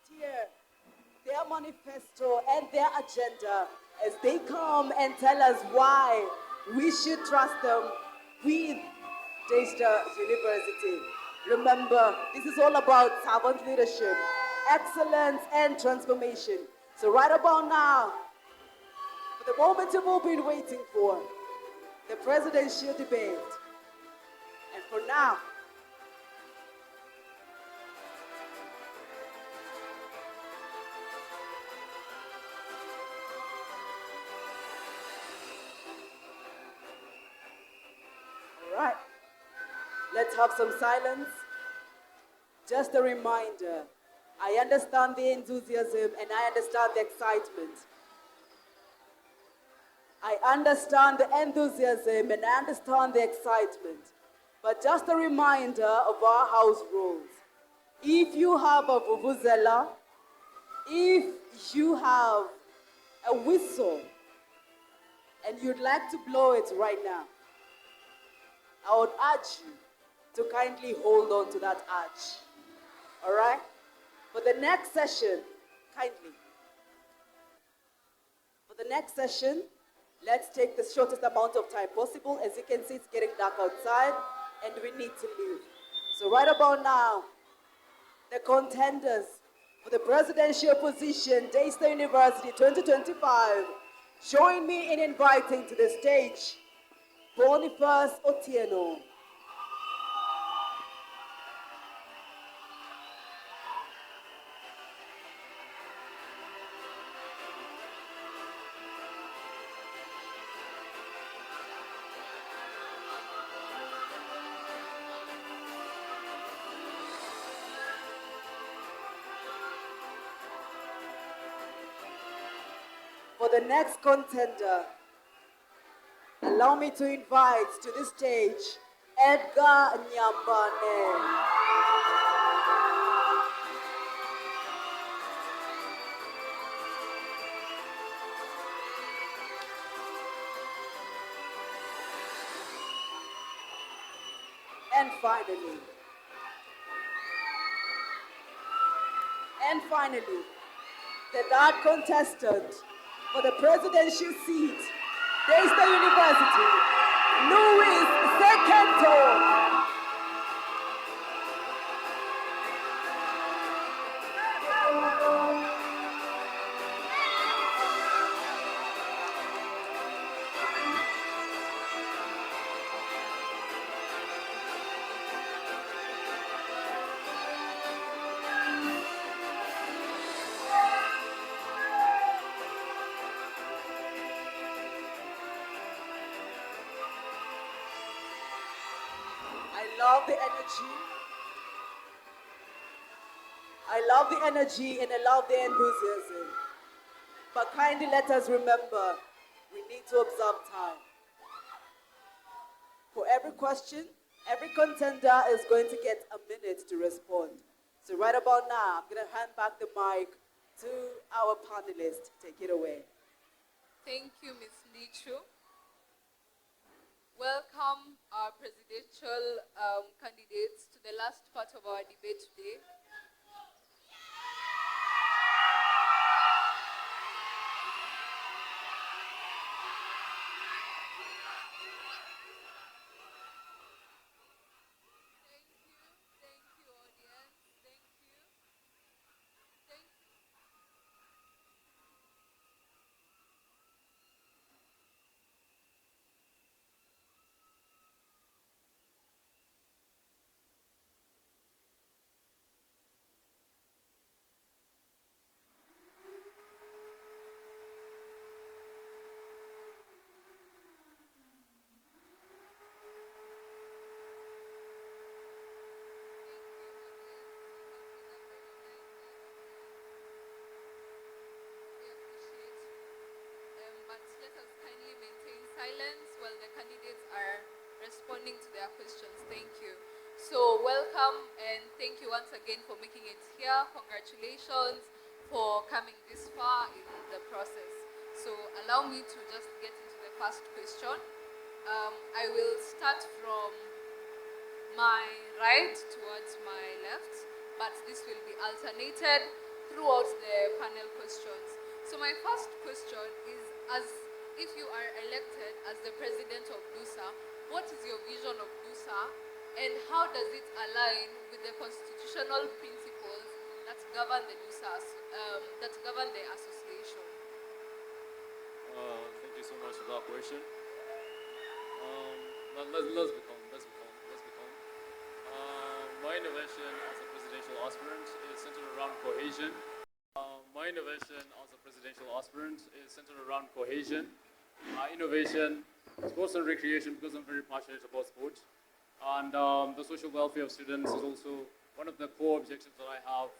hear their manifesto and their agenda as they come and tell us why we should trust them with 𝐻𝐫𝐞𝐬𝐢𝐿 University. Remember, this is all about servant leadership, excellence, and transformation. So right about now, for the moment you've all been waiting for, the presidential debate. And for now, all right, let's have some silence. Just a reminder, I understand the enthusiasm and I understand the excitement. I understand the enthusiasm and I understand the excitement. But just a reminder of our house rules. If you have a vuvuzela, if you have a whistle, and you'd like to blow it right now, I would urge you to kindly hold on to that urge. All right? For the next session, kindly. For the next session, let's take the shortest amount of time possible. As you can see, it's getting dark outside and we need to leave. So right about now, the contenders for the presidential position, 𝐻𝐫𝐞𝐬𝐢𝐿 University 2025, join me in inviting to the stage Boniface Otieno. For the next contender, allow me to invite to the stage Edgar Nyambane. And finally, the third contestant for the presidential seat, 𝐻𝐫𝐞𝐬𝐢𝐿 University, Louis Sekento. I love the energy and I love the enthusiasm. But kindly let us remember, we need to observe time. For every question, every contender is going to get a minute to respond. So right about now, I'm going to hand back the mic to our panelists. Take it away. Thank you, Ms. Lichu. Welcome our presidential candidates to the last part of our debate today. Silence while the candidates are responding to their questions. Thank you. So welcome and thank you once again for making it here. Congratulations for coming this far in the process. So allow me to just get into the first question. I will start from my right towards my left, but this will be alternated throughout the panel questions. So my first question is, as if you are elected as the president of DUSA, what is your vision of DUSA and how does it align with the constitutional principles that govern the DUSA, that govern the association? Thank you so much for that question. Let's be calm. My innovation as a presidential aspirant is centered around cohesion. Innovation, sports and recreation, because I'm very passionate about sport. And the social welfare of students is also one of the core objectives that I have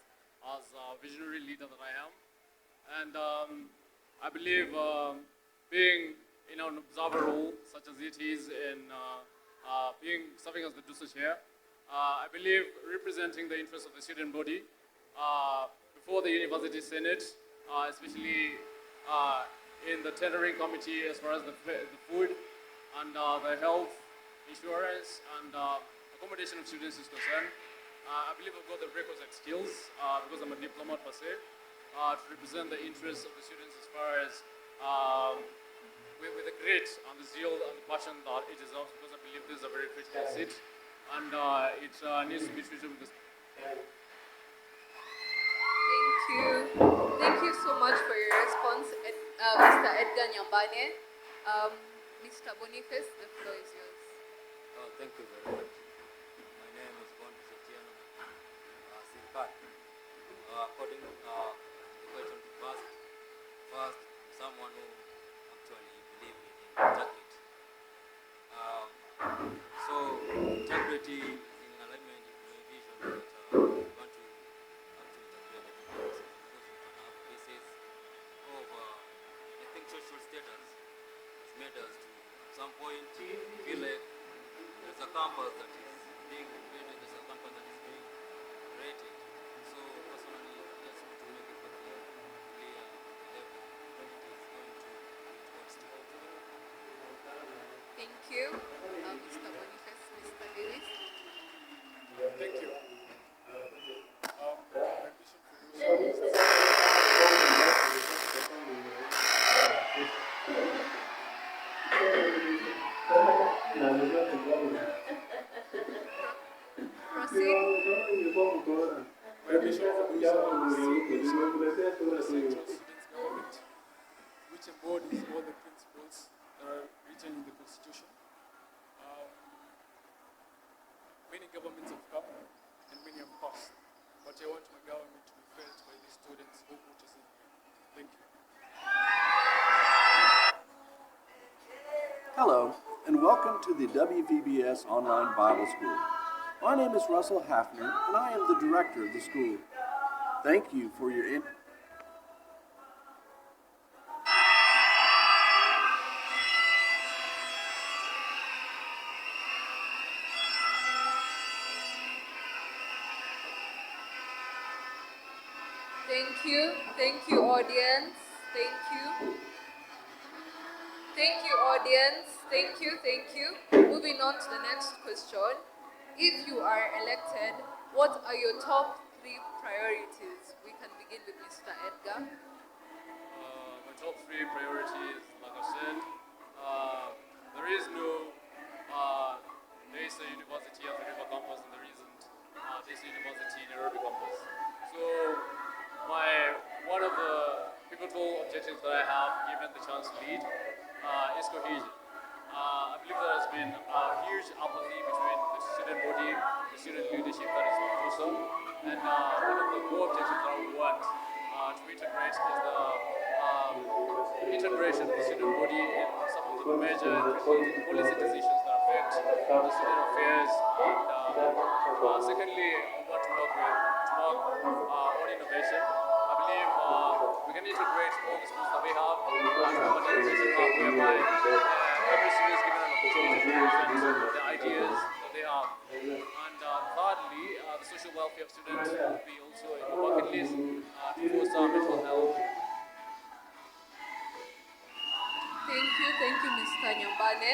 as a visionary leader that I am. And I believe being in an observer role, such as it is in serving as the DUSA chair, I believe representing the interests of the student body before the University Senate, especially in the tendering committee as far as the food and the health insurance and accommodation of students is concerned. I believe I've got the requisite skills because I'm a diplomat per se to represent the interests of the students as far as with the grit and the zeal and the passion that it deserves, because I believe this is a very critical seat and it needs to be treated with this. Thank you so much for your response, Mr. Edgar Nyambane. Mr. Boniface, the floor is yours. Thank you very much. My name is Boniface 𝐶𝐚𝐲𝐬𝐭𝐚𝐫. According to the question first, someone who actually believes in integrity. So integrity is in alignment with my vision that we want to actually integrate the democracy, because we can have cases of I think social status has made us to at some point feel like there's a campus that is being created, there's a campus that is being created. So personally, I just want to make it very clear the level when it is going to constitute. Thank you, Mr. Boniface. Mr. Davis. Thank you. My vision for DUSA is a central students' government which embodies all the principles that are written in the Constitution. Many governments have come and many have passed, but I want my government to be felt by the students who put us in here. Thank you. Hello, and welcome to the WVBS Online Bible School. My name is Russell Hafner, and I am the director of the school. Thank you for your Thank you, audience. Thank you. Moving on to the next question. If you are elected, what are your top 3 priorities? We can begin with Mr. Edgar. My top 3 priorities, like I said, there is no DESA University at the River Campus, and there isn't DESA University in Nairobi Campus. So one of the pivotal objectives that I have, given the chance to lead, is cohesion. I believe there has been a huge apathy between the student body, the student leadership that is DUSA, and one of the core objectives that I want to integrate is the integration of the student body in some of the major policy decisions that affect the student affairs. And secondly, I want to work on innovation. I believe we can integrate all the schools that we have as an innovation hub, whereby every student is given an opportunity to present the ideas that they have. And thirdly, the social welfare of students will be also in the bucket list to foster mental health. Thank you, Mr. Nyambane.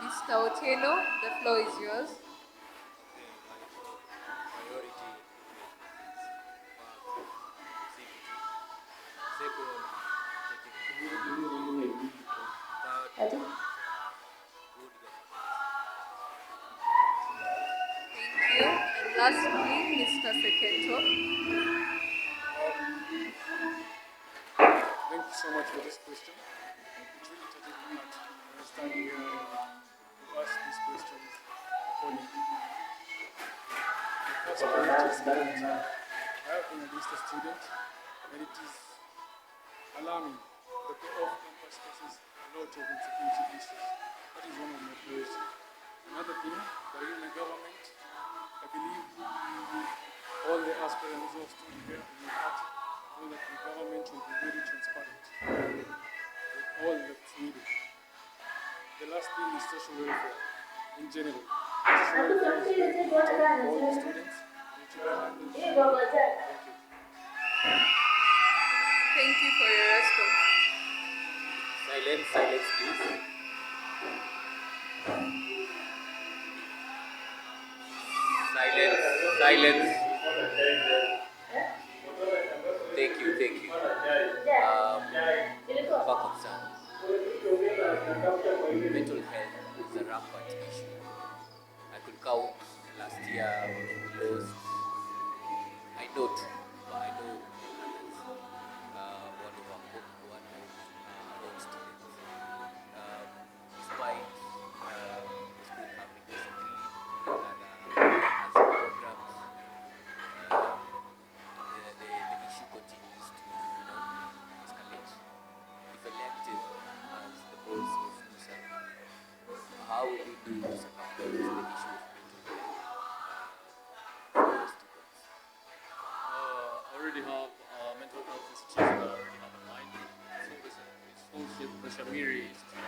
Mr. Otieno, the floor is yours. Priority is lastly, Mr. Sekento. Thank you so much for this question. It really touches my heart when I stand here and you ask these questions accordingly. The first point is that I have been at least a student, and it is alarming that the off-campus faces a lot of insecurity issues. That is one of my priorities. Another thing, that in the government, I believe all the aspirants who have stood here in the heart know that the government will be very transparent with all that's needed. The last thing is social welfare in general. Social welfare is very important for all the students. And it should be handled. Thank you. Thank you for your response. Silence, please. Silence. Thank you. Our concern. Mental health is a rampant issue. I could count last year we lost. I know two, but I know others. One of our own students. Despite the school having discipline and as programs, the issue continues to escalate. If elected as the boss of NUSA, how will we do to circumvent the issue of mental health for the students? I already have mental health institution that I already have in mind. It's called the 𝐃𝐚𝐲𝐬𝐿 Institute.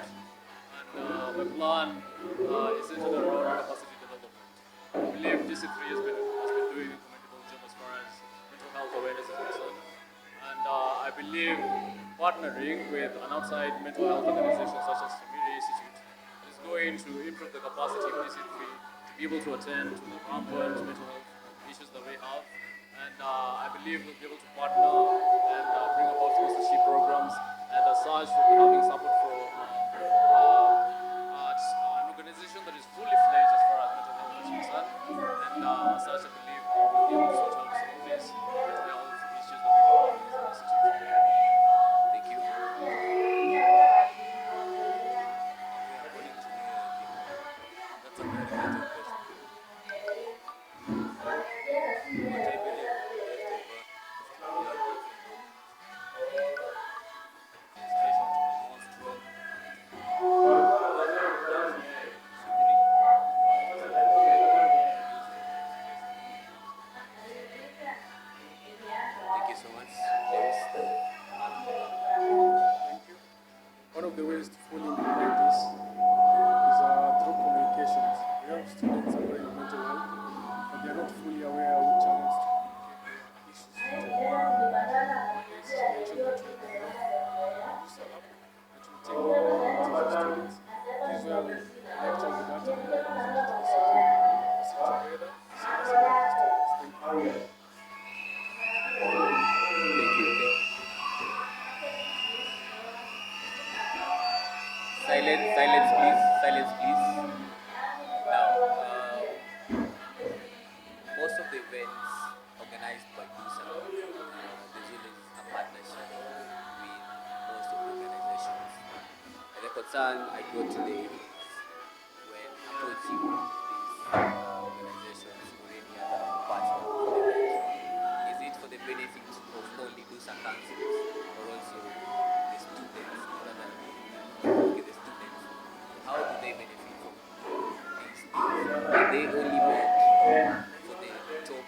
And my plan is centered around capacity development. I believe DC3 has been doing a commendable job as far as mental health awareness is concerned. And I believe partnering with an outside mental health organization such as 𝐃𝐚𝐲𝐬𝐿 Institute is going to improve the capacity of DC3 to be able to attend to the rampant mental health issues that we have. And I believe we'll be able to partner and bring about sponsorship programs, and as such we'll be having support from an organization that is fully fledged as far as mental health is concerned. And as such I believe we'll be able to sort out some of these mental health issues that we have in this institute. Thank you. According to me, I think that's a very vital question. What I believe most of us are frustration to be more strong. Thank you so much. Lewis. Thank you. One of the ways to fully implement this is through communications. We have students suffering with mental health, but they are not fully aware of channels to communicate their issues to. One is to mention that we have use an app that will take the activities of students. This is where we lecture the data and then use it to sit together, discuss about the students. Thank you. Thank you. Silence, please. Now, most of the events organized by DUSA, there's always a partnership with most of the organizations. And the concern I got today is when approaching these organizations or any other partner for the event, is it for the benefit of only DUSA councils or also the students rather than the students? How do they benefit from these things? Are they only meant for the top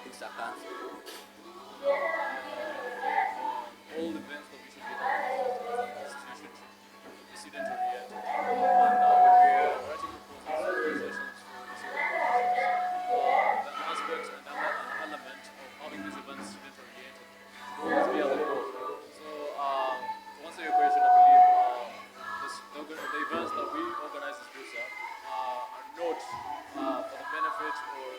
DUSA council? All the events that we should be having as an institution should be student oriented. And when we are writing proposals to organizations for these organizations, the aspect and element of having these events student oriented should always be at the core. So to answer your question, I believe the events that we organize as DUSA are not for the benefit or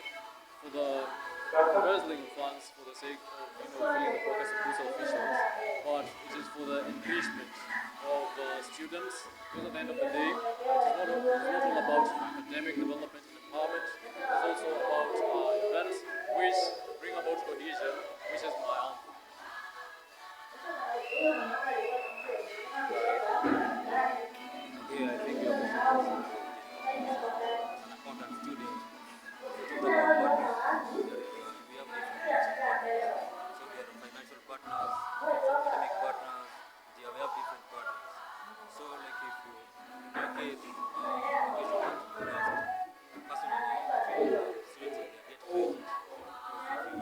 for the embezzling of funds for the sake of filling the pockets of DUSA officials, but it is for the enrichment of students. Because at the end of the day, it is not all about academic development and empowerment. It is also about events which bring about cohesion, which is my anthem. Okay, I think your question was as an accountant student. If you talk about partners, we have different types of partners. So there are financial partners, there's academic partners, we have different partners. So like if you, in my case, education comes to university. Personally, I feel students when they get credit, because if you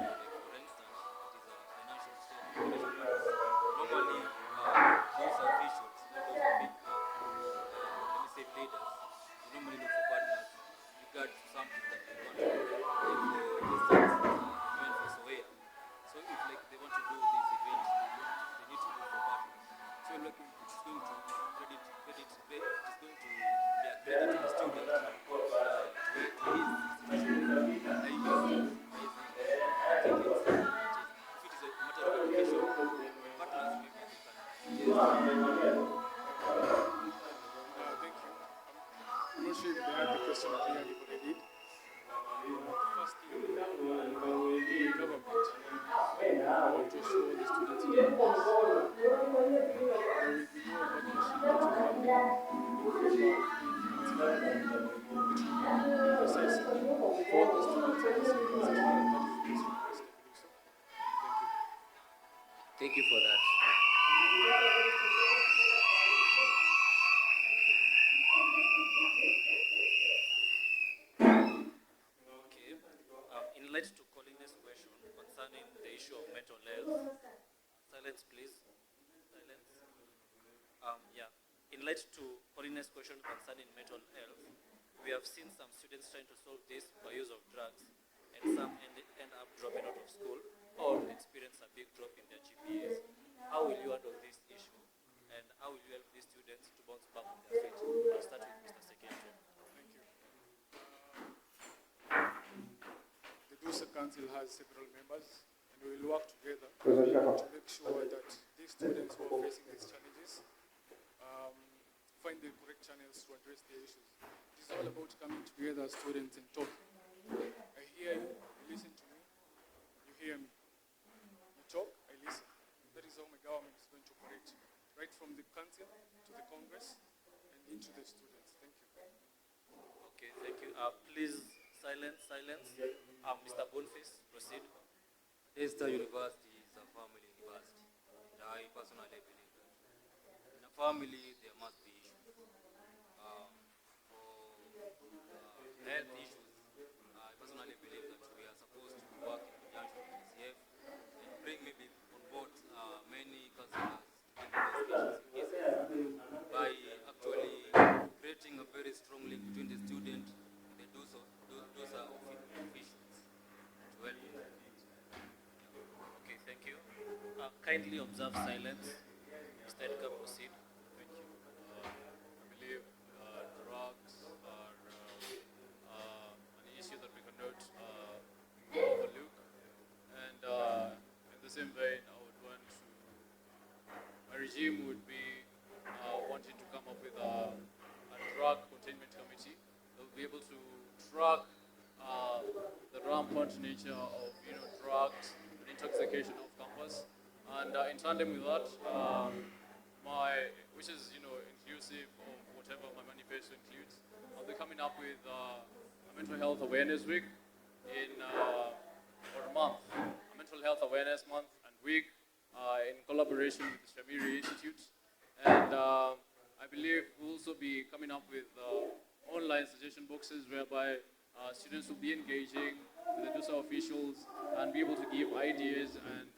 like for instance, it is a financial partners. Normally, those officials, those are big, let me say leaders. They normally look for partners regard to something that they want to do. Like for instance, event for Soweya. So if like they want to do this event, they need to look for partners. So like it's going to it is going to be a credit to the student, to his institution. I use basic tickets, which is if it is a matter of education, partners maybe they can suggest. Thank you. I'm not sure if they had the question clearly, but I did. First thing, the government want to show the students in the past. There will be no partnership that will happen in favor of it will be decisive for the students at this university. That is the best request, I believe so. Thank you. Thank you for that. Okay. In light to Colleen's question concerning the issue of mental health, silence please. Silence. Yeah. In light to Colleen's question concerning mental health, we have seen some students trying to solve this by use of drugs, and some end up dropping out of school or experience a big drop in their GPAs. How will you handle this issue, and how will you help these students to bounce back on their feet? I'll start with Mr. Sekento. Thank you. The DUSA Council has several members, and we will work together to make sure that these students who are facing these challenges find the correct channels to address their issues. It is all about coming together as students and talking. I hear you, you listen to me, you hear me. You talk, I listen. That is how my government is going to operate, right from the council to the Congress and into the students. Thank you. Okay, thank you. Please, silence. Mr. Boniface, proceed. Esta University is a family university, and I personally believe that in a family there must be issues. For health issues, I personally believe that we are supposed to work in conjunction with CF and bring maybe on board many counselors to deal with those issues by actually creating a very strong link between the student and the those are officials to help in that need. Yeah. Okay, thank you. Kindly observe silence. Mr. Edgar, proceed. Thank you. I believe drugs are an issue that we cannot overlook. And in the same vein, I would want to, my regime would be wanting to come up with a drug containment committee that will be able to track the rampant nature of drugs and intoxication of campus. And in tandem with that, which is inclusive of whatever my manifesto includes, I'll be coming up with a mental health awareness week or a month, a mental health awareness month and week in collaboration with the Shamiri Institute. And I believe we'll also be coming up with online suggestion boxes whereby students will be engaging with the DUSA officials and be able to give ideas and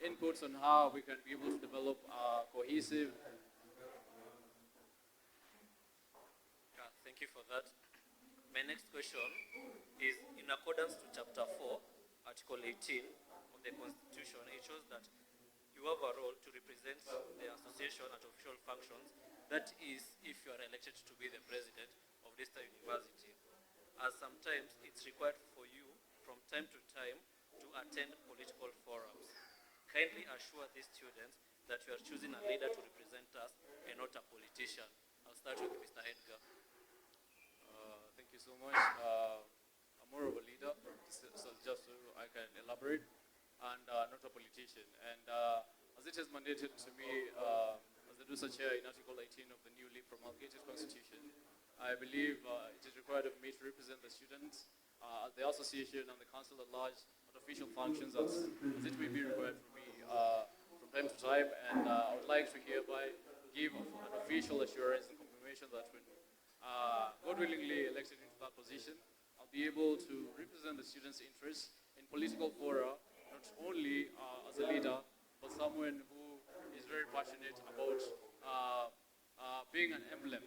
inputs on how we can be able to develop a cohesive. Thank you for that. My next question is in accordance to Chapter 4, Article 18 of the Constitution. It shows that you have a role to represent the association at official functions. That is, if you are elected to be the president of this university. As sometimes it's required for you from time to time to attend political forums. Kindly assure these students that you are choosing a leader to represent us and not a politician. I'll start with Mr. Edgar. Thank you so much. I'm more of a leader, so just so I can elaborate, and not a politician. And as it is mandated to me as the DUSA chair in Article 18 of the newly promulgated Constitution, I believe it is required of me to represent the students, the association, and the council at large at official functions as it may be required for me from time to time. And I would like to hereby give an official assurance and confirmation that when God willingly elected into that position, I'll be able to represent the students' interests in political fora, not only as a leader, but someone who is very passionate about being an emblem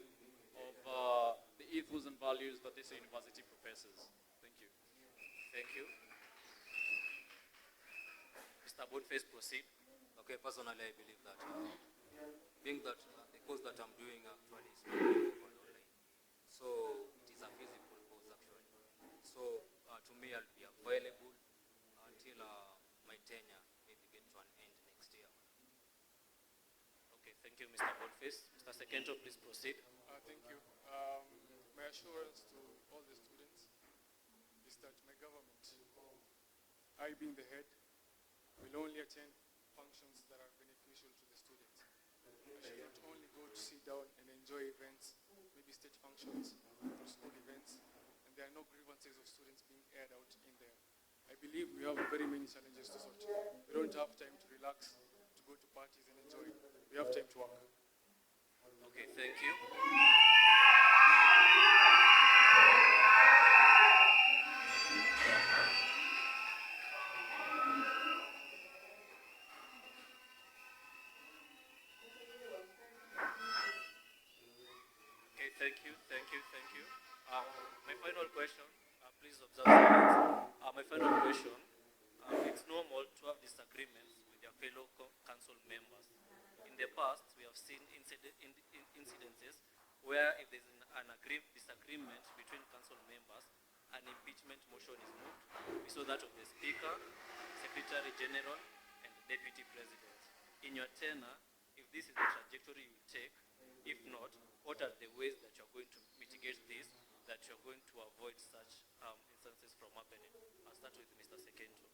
of the ethos and values that this university professes. Thank you. Thank you. Mr. Boniface, proceed. Okay, personally, I believe that being that the course that I'm doing actually is online, so it is a physical course actually. So to me, I'll be available until my tenure may begin to an end next year. Okay, thank you, Mr. Boniface. Mr. Sekento, please proceed. Thank you. My assurance to all the students is that my government, I being the head, will only attend functions that are beneficial to the students. I should not only go to sit down and enjoy events, maybe state functions or school events, and there are no grievances of students being aired out in there. I believe we have very many challenges to sort. We don't have time to relax, to go to parties and enjoy. We have time to work. Okay, thank you. Okay, thank you. My final question, please observe silence. My final question, it's normal to have disagreements with your fellow council members. In the past, we have seen incidences where if there's an disagreement between council members, an impeachment motion is moved. We saw that of the Speaker, Secretary General, and the Deputy President. In your tenure, if this is the trajectory you take, if not, what are the ways that you're going to mitigate this, that you're going to avoid such instances from happening? I'll start with Mr. Sekento.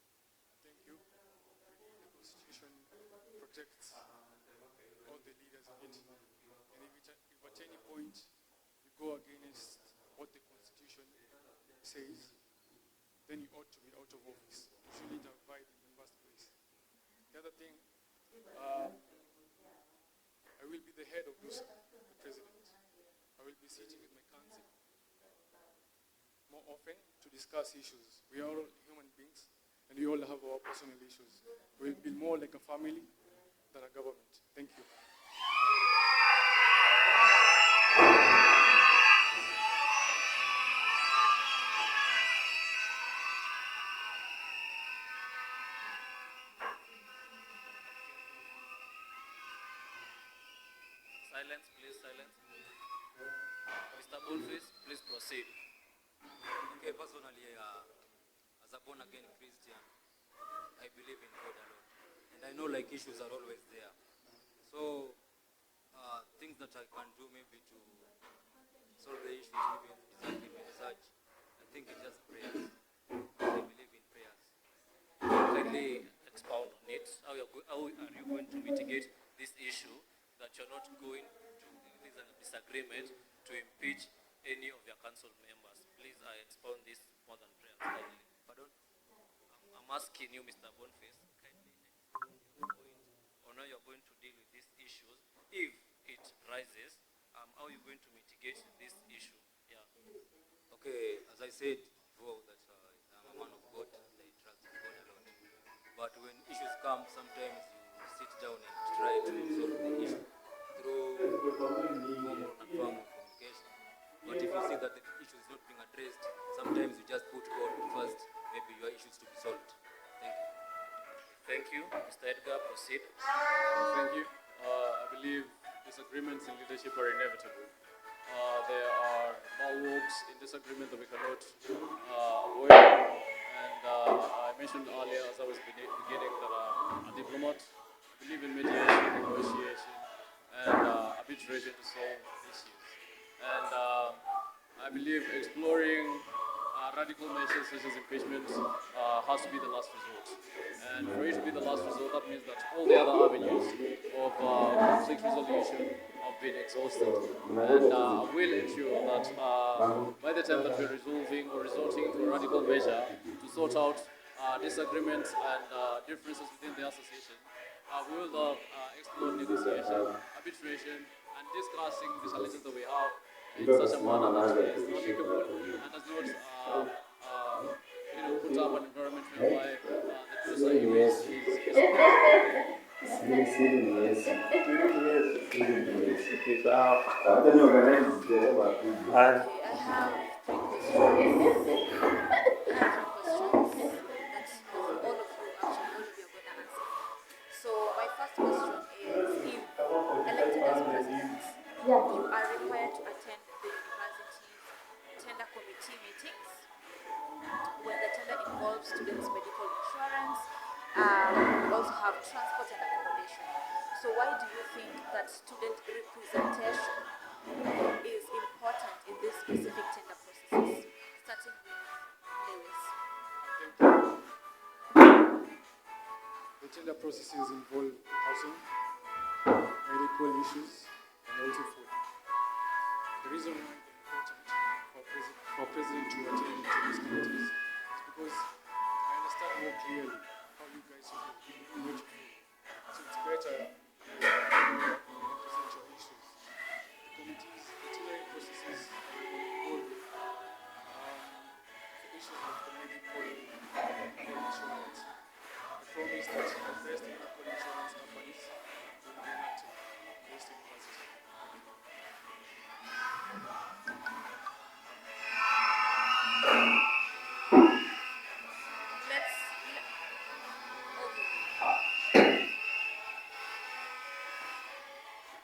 Thank you. The Constitution protects all the leaders of it. And if at any point you go against what the Constitution says, then you ought to be out of office. You shouldn't have died in the first place. The other thing, I will be the head of DUSA, the president. I will be sitting with my council more often to discuss issues. We are all human beings, and we all have our personal issues. We will be more like a family than a government. Thank you. Silence, please, silence. Mr. Boniface, please proceed. Okay, personally, as a born-again Christian, I believe in God alone. And I know like issues are always there. So, things that I can do maybe to solve the issues, maybe disagreement such, I think it's just prayers. I believe in prayers. Kindly expound on it. How are you going to mitigate this issue that you're not going to, this is a disagreement, to impeach any of your council members? Please expound this more than prayers. Kindly. Pardon? I'm asking you, Mr. Boniface, kindly expound your point on how you're going to deal with these issues. If it rises, how are you going to mitigate this issue? Yeah. Okay, as I said before, that I'm a man of God and I trust in God a lot. But when issues come, sometimes you sit down and try to solve the issue through formal and informal communication. But if you see that the issue is not being addressed, sometimes you just put God first, maybe your issues to be solved. Thank you. Thank you. Mr. Edgar, proceed. Thank you. I believe disagreements in leadership are inevitable. There are walks in disagreement that we cannot avoid. And I mentioned earlier, as I was beginning, that I'm a diplomat. I believe in mediation, negotiation, and arbitration to solve issues. And I believe exploring radical measures such as impeachment has to be the last resort. And for it to be the last resort, that means that all the other avenues of conflict resolution have been exhausted. And will ensure that by the time that we're resolving or resorting to a radical measure to sort out disagreements and differences within the association, we will explore negotiation, arbitration, and discussing the challenges that we have in such a manner that is amicable and does not put up an environment whereby the doer is Okay, I have three questions. I have three questions that all of you are going to answer. So my first question is, if elected as president, you are required to attend the university's tender committee meetings when the tender involves students' medical insurance. We also have transport and accommodation. So why do you think that student representation is important in this specific tender processes? Starting with Lewis. The tender processes involve housing, medical issues, and also food. The reason why it's important for President to attend to these committees is because I understand more clearly how you guys are going to feel. So it's better represent your issues. The committees, the tendering processes involve the issues of the medical insurance. I promise that the best medical insurance companies will be active in this university.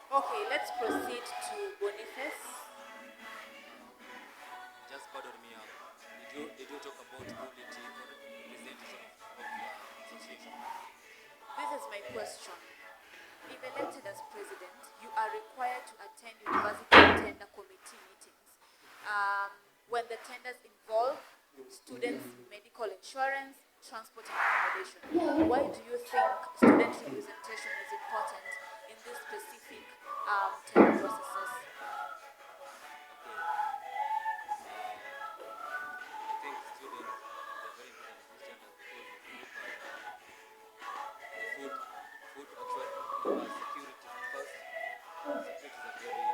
Okay, let's proceed to Boniface. Just pardon me. Did you talk about quality or representation of your association? This is my question. If elected as president, you are required to attend university tender committee meetings when the tenders involve students' medical insurance, transport, and accommodation. Why do you think student representation is important in this specific tender processes? I think students are very important in this channel because if you look at the food actually security first. Security is a very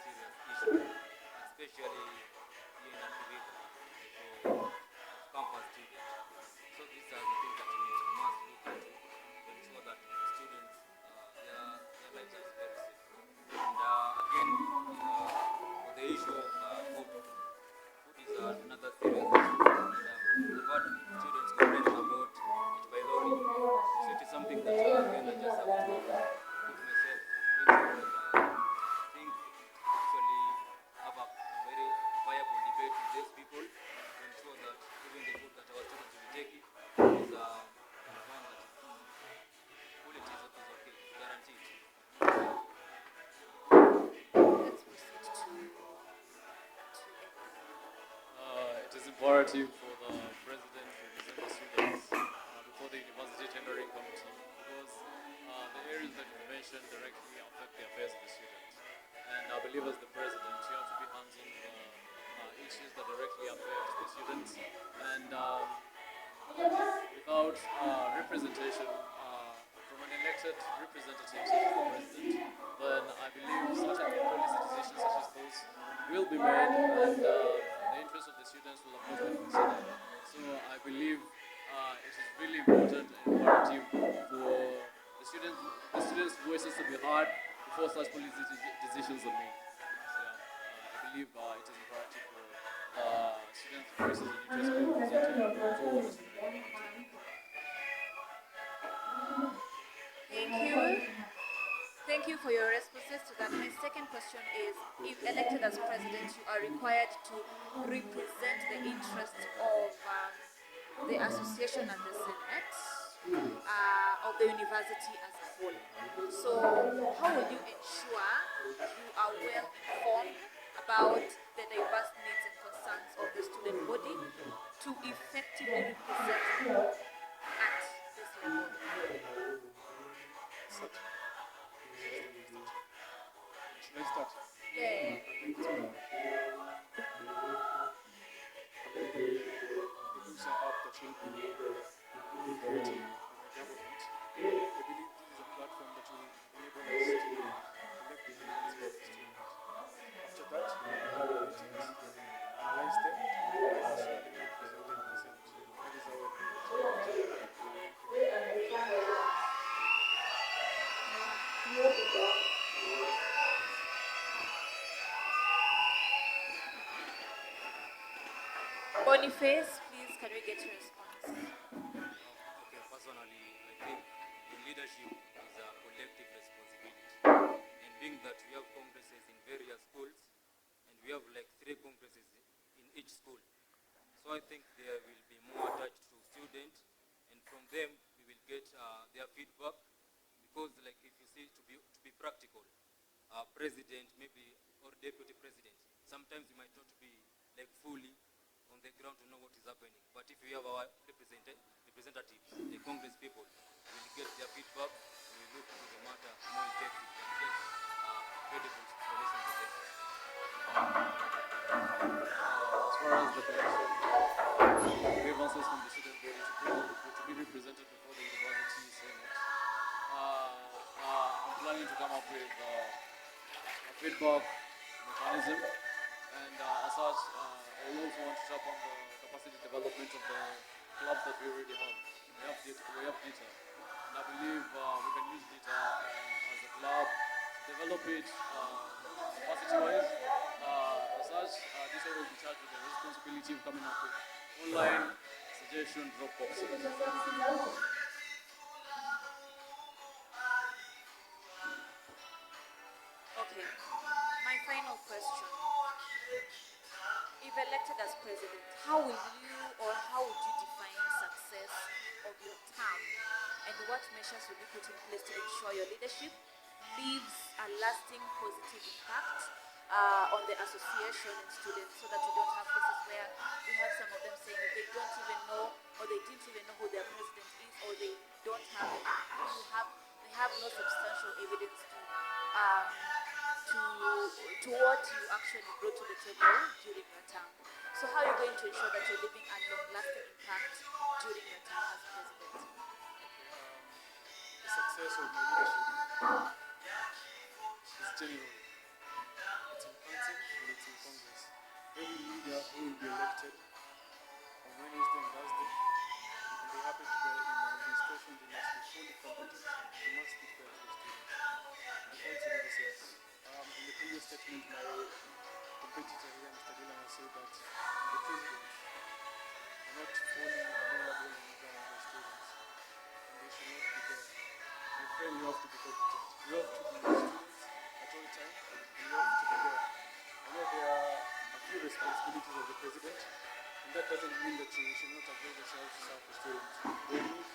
serious issue, especially in Antiviva for campus students. So these are the things that we must look into to ensure that students their lives are very safe. And again, for the issue of food is another serious issue. And we've had students complaining about it by lorry. So it is something that again I just have to put myself into and think actually have a very viable debate with these people to ensure that even the food that our students will be taking is one that quality is okay, guaranteed. Let's proceed to it is imperative for the president to present the students before the university tendering committee because the areas that you mentioned directly affect the affairs of the students. And I believe as the president, you have to be hands-on with issues that directly affect the students. And without representation from an elected representative such as the president, then I believe certain policy decisions such as those will be made and the interests of the students will have not been considered. So I believe it is really important and imperative for the students' voices to be heard before such policy decisions are made. So I believe it is imperative for students' voices and interests to be presented forward. Thank you. Thank you for your responses to that. My second question is, if elected as president, you are required to represent the interests of the association and the senate of the university as a whole. So how will you ensure you are well informed about the diverse needs and concerns of the student body to effectively represent them at this level? Should I start? Yeah. Producer app that will be creating by my government. I believe this is a platform that will enable us to collect the needs of the student. After that, we have meetings, analyze them, and nationally represent them and send. That is how I Boniface, please, can we get your response? Okay, personally, I think in leadership is a collective responsibility. And being that we have congresses in various schools, and we have like 3 congresses in each school. So I think there will be more attached to students, and from them we will get their feedback. Because like if you see to be practical, president maybe or deputy president, sometimes you might not be like fully on the ground to know what is happening. But if we have our representatives, the Congress people, we will get their feedback, we will look into the matter more effective and get credible solutions to them. As far as the collection of grievances from the student body to be represented before the university senate, I'm planning to come up with a feedback mechanism, and as such, I will also want to tap on the capacity development of the clubs that we already have. We have data, and I believe we can use data as a club to develop it capacity-wise. As such, this will be charged with the responsibility of coming up with online suggestion drop boxes. Okay. My final question. If elected as president, how would you define success of your term? And what measures will you put in place to ensure your leadership leaves a lasting positive impact on the association and students, so that we don't have cases where we have some of them saying that they don't even know, or they didn't even know who their president is, or they don't have, they have no substantial evidence to what you actually brought to the table during your term. So how are you going to ensure that you're leaving a long-lasting impact during your term as president? the success of my leadership is general. It's in council and it's in Congress. Every leader who will be elected on Wednesday and Thursday, and they happen to be in my administration, they must be fully competent. They must be fair to the students. And also do the same. In the previous statement, my competitor here, Mr. Dylan, has said that the presidents are not fully available on the ground with the students, and they should not be there. My friend, you have to be competent. You have to be with students at all times, and you have to be there. I know there are a few responsibilities of the president, and that doesn't mean that you should not avail yourself to serve the students. When need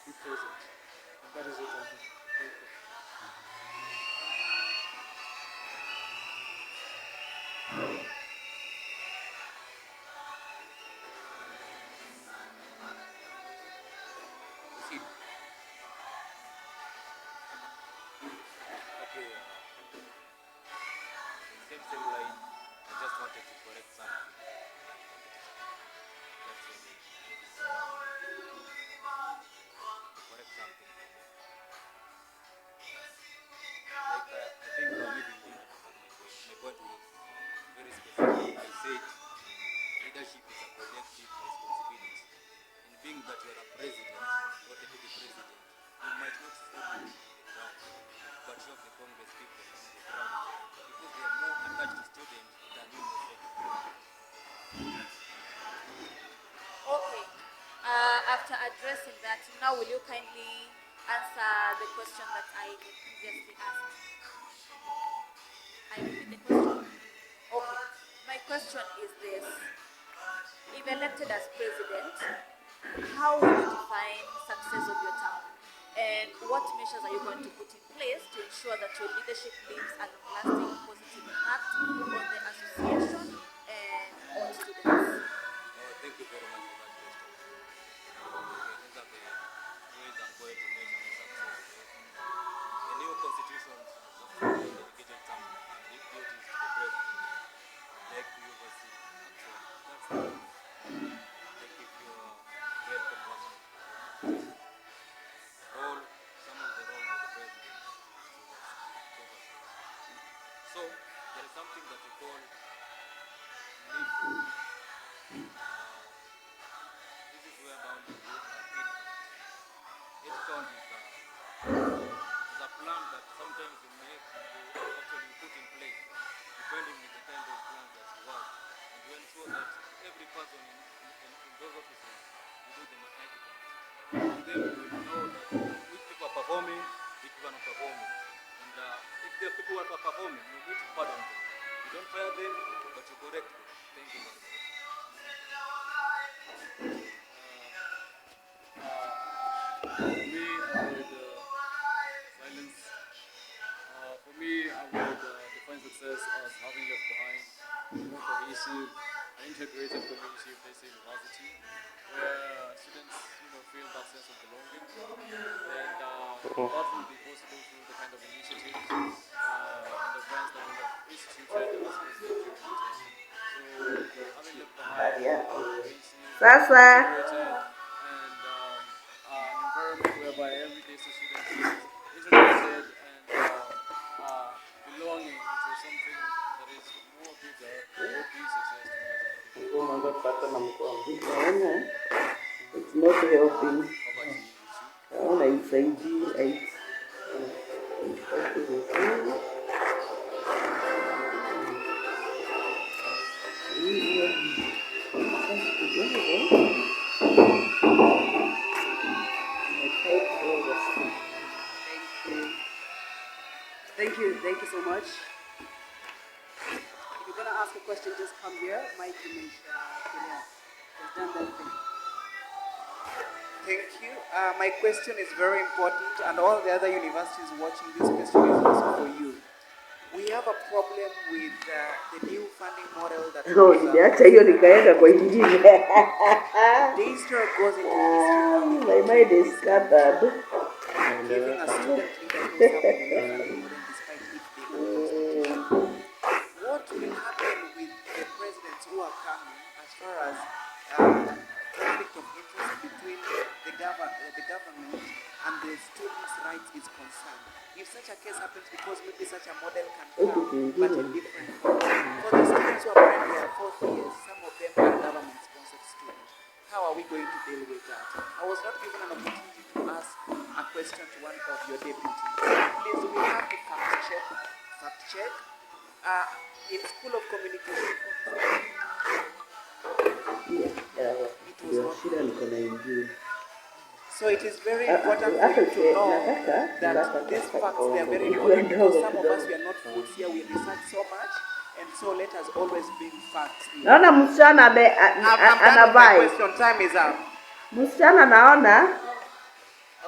be present, and that is what I do. Thank you. Proceed. Okay, same line. I just wanted to correct something. That's only. Correct something. Like I think maybe you didn't understand my point. My point was very specific. I said leadership is a collective responsibility. And being that you are a president or deputy president, you might not see it on the ground, but you have the Congress people on the ground, because they are more attached to students than you yourself. Okay. After addressing that, now will you kindly answer the question that I previously asked? I repeat the question. Okay. My question is this. If elected as president, how will you define success of your term? And what measures are you going to put in place to ensure that your leadership leaves a long-lasting positive impact on the association and on students? Thank you very much for that question. These are the ways I'm going to measure the success. The new constitution has actually dedicated some duties to the president, like the oversee actually. That's like if you are well conversant with the role, some of the role of the president is oversee. So there is something that we call leave. This is whereby you do an 8 count is a plan that sometimes you make, you actually put in place, depending on the kind of plan that you have, and to ensure that every person in those offices, you do them an 8 count. And then you will know that which people are performing, which people are not performing. And if the people who are performing, you need to pardon them. You don't fire them, but you correct them. Thank you very much. For me, I would silence. For me, I would define success as having left behind a more cohesive and integrated community-based university where students, feel that sense of belonging. And that will be possible through the kind of initiatives and events that we have instituted as well as during the term. So having left behind a more cohesive, integrated, and an environment whereby everyday students is integrated and belonging to something that is more bigger would be success to me as an individual. It's not helping. Naona itusaidie. Thank you so much. If you're going to ask a question, just come here. Mike Dinesh, has done that thing. Thank you. My question is very important, and all the other universities watching this question is also for you. We have a problem with the new funding model that Niacha hiyo nikaenda kwa ingine. Daystar goes into history. My mind is scattered. Giving a student leader who funding model despite if they own. What will happen with the presidents who are coming as far as conflict of interest between the government and the students' rights is concerned? If such a case happens, because maybe such a model can come, but in different forms. For the students who are currently at 4th years, some of them are government-sponsored students. How are we going to deal with that? I was not given an opportunity to ask a question to one of your deputies. Please, we have to fact check. In School of Communication, it was not. So it is very important for you to know that these facts, they are very important, because some of us, we are not fools here, we research so much, and so let us always bring facts here. Naona msichana anavai. Question time is up. Msichana naona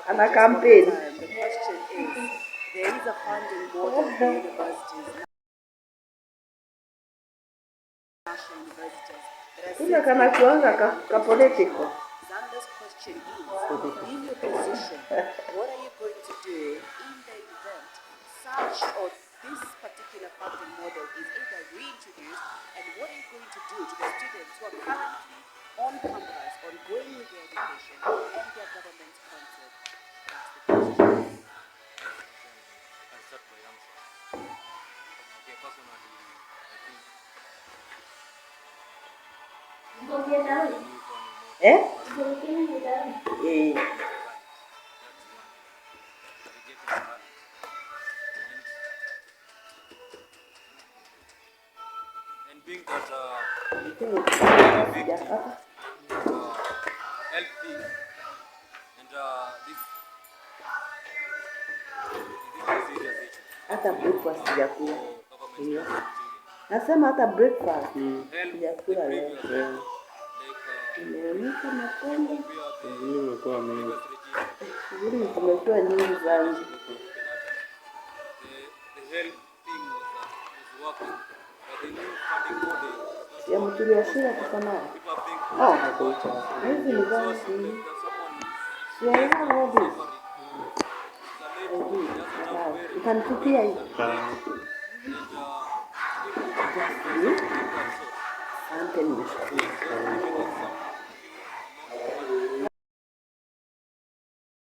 ana campaign. The question is, there is a funding model for universities, national universities, Kuna kana kuanga ka political. Zanda's question is, in your position, what are you going to do in the event such or this particular funding model is either reintroduced, and what are you going to do to the students who are currently on campus, ongoing with their education and their government sponsored? That's the question. I'll start my answer. Okay, personally, I think and being that victim healthy and this is a serious issue. Hata breakfast sijakula. Nasema hata breakfast sijakula leo. Like Nimeamka mapema. Nimekuwa mengi. Shughuli zimekuwa nyingi sana. Ya mtuli wa shule kusoma. Hizi ni zangu. Sielewa hadi. Utanitupia hii. Asante nimeshukuru.